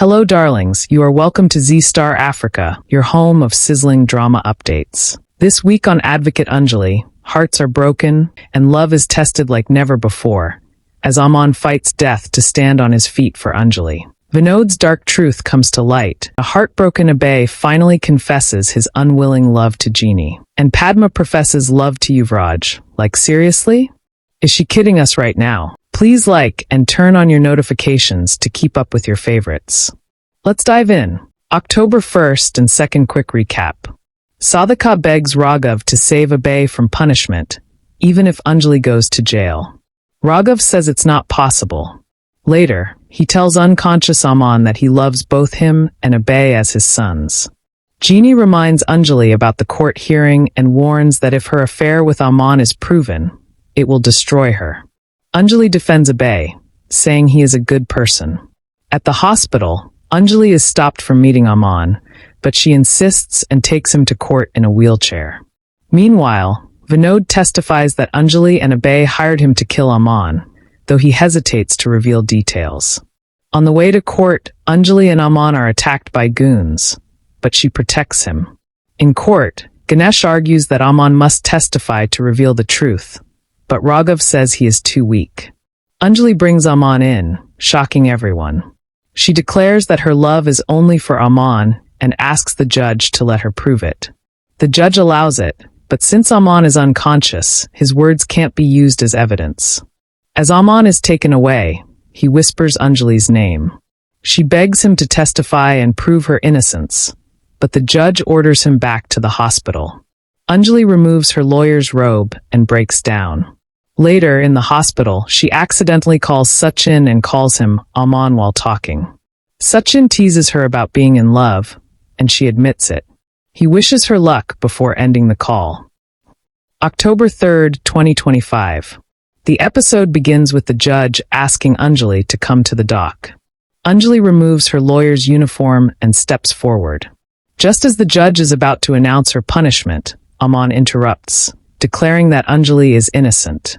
Hello darlings, you are welcome to Z-Star Africa, your home of sizzling drama updates. This week on Advocate Anjali, hearts are broken and love is tested like never before, as Aman fights death to stand on his feet for Anjali. Vinod's dark truth comes to light. A heartbroken Abhay finally confesses his unwilling love to Jeannie. And Padma professes love to Yuvraj. Like seriously? Is she kidding us right now? Please like and turn on your notifications to keep up with your favorites. Let's dive in. October 1st and 2nd quick recap. Sadhika begs Raghav to save Abhay from punishment, even if Anjali goes to jail. Raghav says it's not possible. Later, he tells unconscious Aman that he loves both him and Abhay as his sons. Jeannie reminds Anjali about the court hearing and warns that if her affair with Aman is proven, it will destroy her. Anjali defends Abhay, saying he is a good person. At the hospital, Anjali is stopped from meeting Aman, but she insists and takes him to court in a wheelchair. Meanwhile, Vinod testifies that Anjali and Abhay hired him to kill Aman, though he hesitates to reveal details. On the way to court, Anjali and Aman are attacked by goons, but she protects him. In court, Ganesh argues that Aman must testify to reveal the truth, but Raghav says he is too weak. Anjali brings Aman in, shocking everyone. She declares that her love is only for Aman and asks the judge to let her prove it. The judge allows it, but since Aman is unconscious, his words can't be used as evidence. As Aman is taken away, he whispers Anjali's name. She begs him to testify and prove her innocence, but the judge orders him back to the hospital. Anjali removes her lawyer's robe and breaks down. Later, in the hospital, she accidentally calls Sachin and calls him Aman while talking. Sachin teases her about being in love, and she admits it. He wishes her luck before ending the call. October 3rd, 2025. The episode begins with the judge asking Anjali to come to the dock. Anjali removes her lawyer's uniform and steps forward. Just as the judge is about to announce her punishment, Aman interrupts, declaring that Anjali is innocent.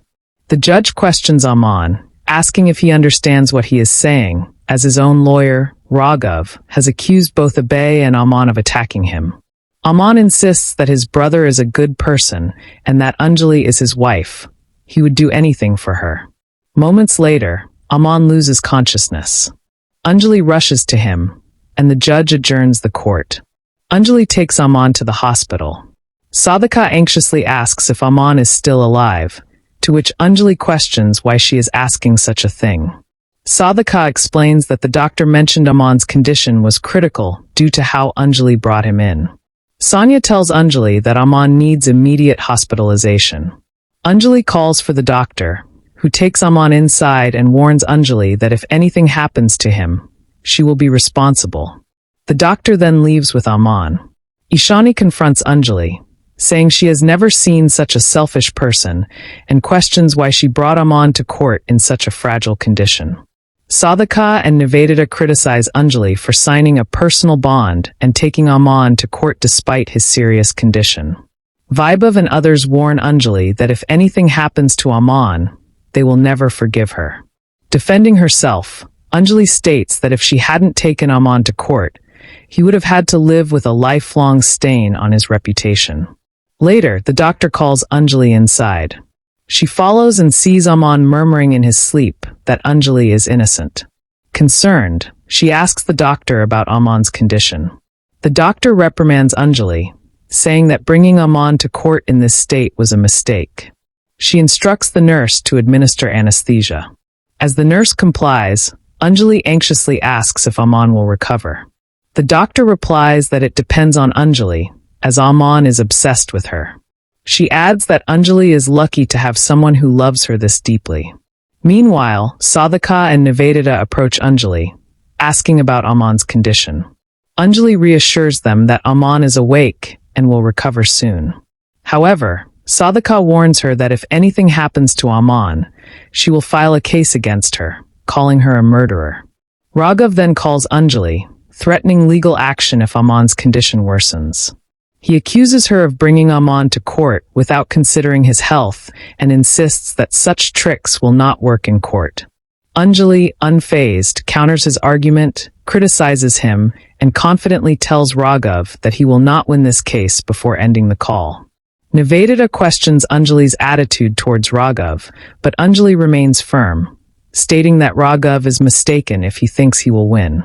The judge questions Aman, asking if he understands what he is saying, as his own lawyer, Raghav, has accused both Abhay and Aman of attacking him. Aman insists that his brother is a good person and that Anjali is his wife. He would do anything for her. Moments later, Aman loses consciousness. Anjali rushes to him, and the judge adjourns the court. Anjali takes Aman to the hospital. Sadhika anxiously asks if Aman is still alive, to which Anjali questions why she is asking such a thing. Sadhika explains that the doctor mentioned Aman's condition was critical due to how Anjali brought him in. Sonia tells Anjali that Aman needs immediate hospitalization. Anjali calls for the doctor, who takes Aman inside and warns Anjali that if anything happens to him, she will be responsible. The doctor then leaves with Aman. Ishani confronts Anjali, saying she has never seen such a selfish person and questions why she brought Aman to court in such a fragile condition. Sadhika and Nivedita criticize Anjali for signing a personal bond and taking Aman to court despite his serious condition. Vaibhav and others warn Anjali that if anything happens to Aman, they will never forgive her. Defending herself, Anjali states that if she hadn't taken Aman to court, he would have had to live with a lifelong stain on his reputation. Later, the doctor calls Anjali inside. She follows and sees Aman murmuring in his sleep that Anjali is innocent. Concerned, she asks the doctor about Aman's condition. The doctor reprimands Anjali, saying that bringing Aman to court in this state was a mistake. She instructs the nurse to administer anesthesia. As the nurse complies, Anjali anxiously asks if Aman will recover. The doctor replies that it depends on Anjali, as Aman is obsessed with her. She adds that Anjali is lucky to have someone who loves her this deeply. Meanwhile, Sadhika and Nivedita approach Anjali, asking about Aman's condition. Anjali reassures them that Aman is awake and will recover soon. However, Sadhika warns her that if anything happens to Aman, she will file a case against her, calling her a murderer. Raghav then calls Anjali, threatening legal action if Aman's condition worsens. He accuses her of bringing Aman to court without considering his health and insists that such tricks will not work in court. Anjali, unfazed, counters his argument criticizes him, and confidently tells Raghav that he will not win this case before ending the call. Nivedita questions Anjali's attitude towards Raghav, but Anjali remains firm, stating that Raghav is mistaken if he thinks he will win.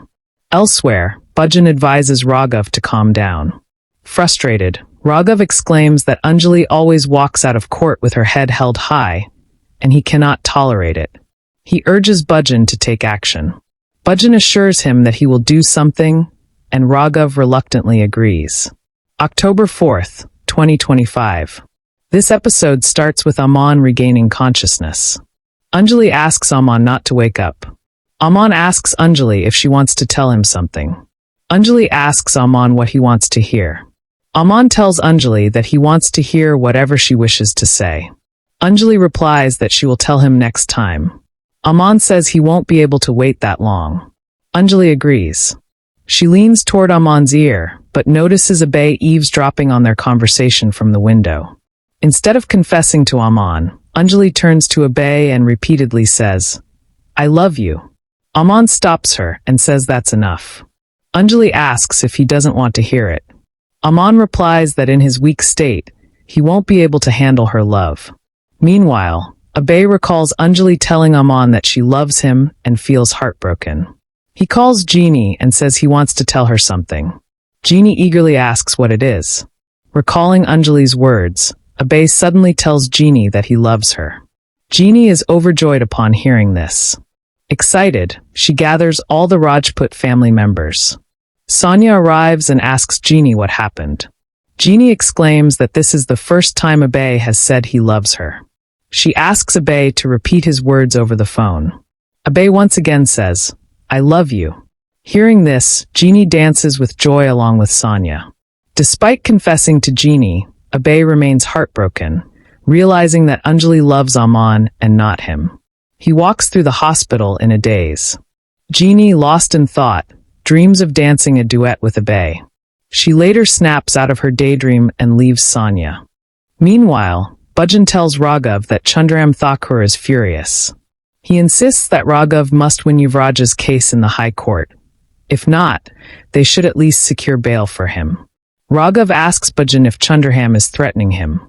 Elsewhere, Bhajan advises Raghav to calm down. Frustrated, Raghav exclaims that Anjali always walks out of court with her head held high, and he cannot tolerate it. He urges Bhajan to take action. Bhajan assures him that he will do something, and Raghav reluctantly agrees. October 4th, 2025. This episode starts with Aman regaining consciousness. Anjali asks Aman not to wake up. Aman asks Anjali if she wants to tell him something. Anjali asks Aman what he wants to hear. Aman tells Anjali that he wants to hear whatever she wishes to say. Anjali replies that she will tell him next time. Aman says he won't be able to wait that long. Anjali agrees. She leans toward Aman's ear, but notices Abhay eavesdropping on their conversation from the window. Instead of confessing to Aman, Anjali turns to Abhay and repeatedly says, "I love you." Aman stops her and says that's enough. Anjali asks if he doesn't want to hear it. Aman replies that in his weak state, he won't be able to handle her love. Meanwhile, Abhay recalls Anjali telling Aman that she loves him and feels heartbroken. He calls Jeannie and says he wants to tell her something. Jeannie eagerly asks what it is. Recalling Anjali's words, Abhay suddenly tells Jeannie that he loves her. Jeannie is overjoyed upon hearing this. Excited, she gathers all the Rajput family members. Sonia arrives and asks Jeannie what happened. Jeannie exclaims that this is the first time Abhay has said he loves her. She asks Abhay to repeat his words over the phone. Abhay once again says, "I love you." Hearing this, Jeannie dances with joy along with Sonia. Despite confessing to Jeannie, Abhay remains heartbroken, realizing that Anjali loves Aman and not him. He walks through the hospital in a daze. Jeannie, lost in thought, dreams of dancing a duet with Abhay. She later snaps out of her daydream and leaves Sonia. Meanwhile, Bhajan tells Raghav that Chandraram Thakur is furious. He insists that Raghav must win Yuvraj's case in the High Court. If not, they should at least secure bail for him. Raghav asks Bhajan if Chandraham is threatening him.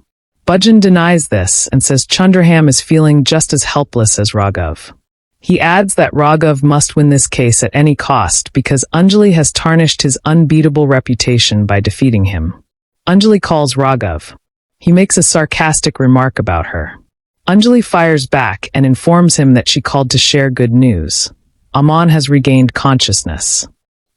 Bhajan denies this and says Chandraham is feeling just as helpless as Raghav. He adds that Raghav must win this case at any cost because Anjali has tarnished his unbeatable reputation by defeating him. Anjali calls Raghav. He makes a sarcastic remark about her. Anjali fires back and informs him that she called to share good news. Aman has regained consciousness.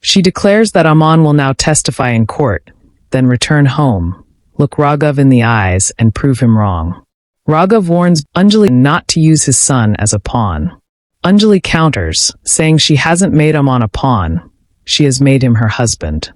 She declares that Aman will now testify in court, then return home, look Raghav in the eyes and prove him wrong. Raghav warns Anjali not to use his son as a pawn. Anjali counters, saying she hasn't made Aman a pawn, she has made him her husband.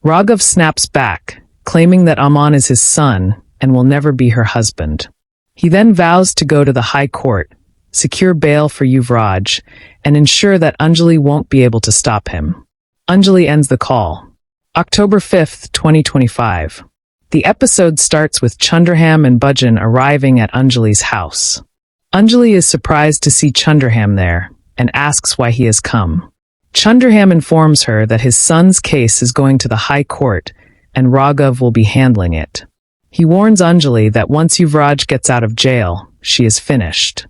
Raghav snaps back, claiming that Aman is his son and will never be her husband. He then vows to go to the High Court, secure bail for Yuvraj, and ensure that Anjali won't be able to stop him. Anjali ends the call. October 5th, 2025. The episode starts with Chandraham and Bhajan arriving at Anjali's house. Anjali is surprised to see Chandraham there and asks why he has come. Chandraham informs her that his son's case is going to the High Court and Raghav will be handling it. He warns Anjali that once Yuvraj gets out of jail, she is finished.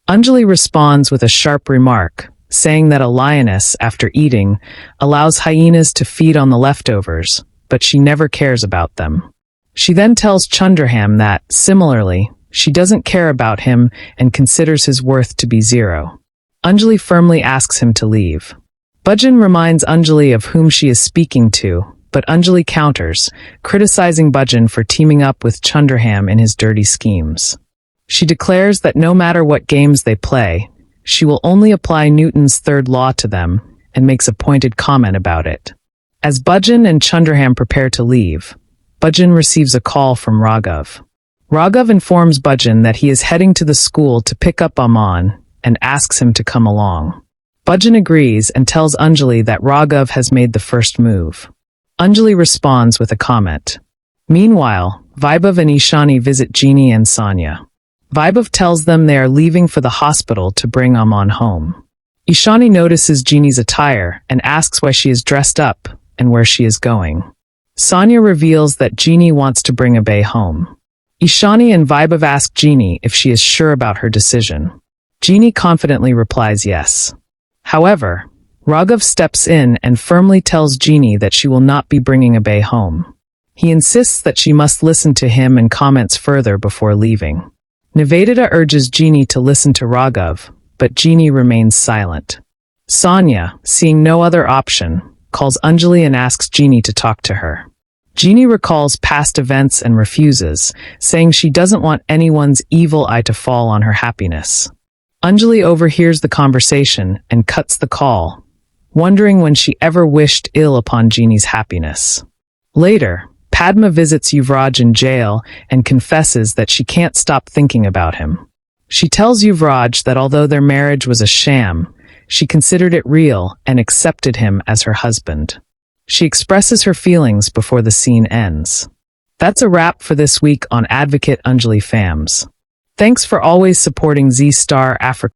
Anjali responds with a sharp remark, saying that a lioness, after eating, allows hyenas to feed on the leftovers, but she never cares about them. She then tells Chandraham that, similarly, she doesn't care about him and considers his worth to be zero. Anjali firmly asks him to leave. Bhajan reminds Anjali of whom she is speaking to, but Anjali counters, criticizing Bhajan for teaming up with Chandraham in his dirty schemes. She declares that no matter what games they play, she will only apply Newton's third law to them and makes a pointed comment about it. As Bhajan and Chandraham prepare to leave, Bhajan receives a call from Raghav. Raghav informs Bhajan that he is heading to the school to pick up Aman and asks him to come along. Bhajan agrees and tells Anjali that Raghav has made the first move. Anjali responds with a comment. Meanwhile, Vaibhav and Ishani visit Jeannie and Sonia. Vaibhav tells them they are leaving for the hospital to bring Aman home. Ishani notices Jeannie's attire and asks why she is dressed up and where she is going. Sonia reveals that Jeannie wants to bring Abhay home. Ishani and Vaibhav ask Jeannie if she is sure about her decision. Jeannie confidently replies yes. However, Raghav steps in and firmly tells Jeannie that she will not be bringing Abhay home. He insists that she must listen to him and comments further before leaving. Nivedita urges Jeannie to listen to Raghav, but Jeannie remains silent. Sonia, seeing no other option, calls Anjali and asks Jeannie to talk to her. Jeannie recalls past events and refuses, saying she doesn't want anyone's evil eye to fall on her happiness. Anjali overhears the conversation and cuts the call, wondering when she ever wished ill upon Jeannie's happiness. Later, Padma visits Yuvraj in jail and confesses that she can't stop thinking about him. She tells Yuvraj that although their marriage was a sham, she considered it real and accepted him as her husband. She expresses her feelings before the scene ends. That's a wrap for this week on Advocate Anjali Fams. Thanks for always supporting Z Star Africa.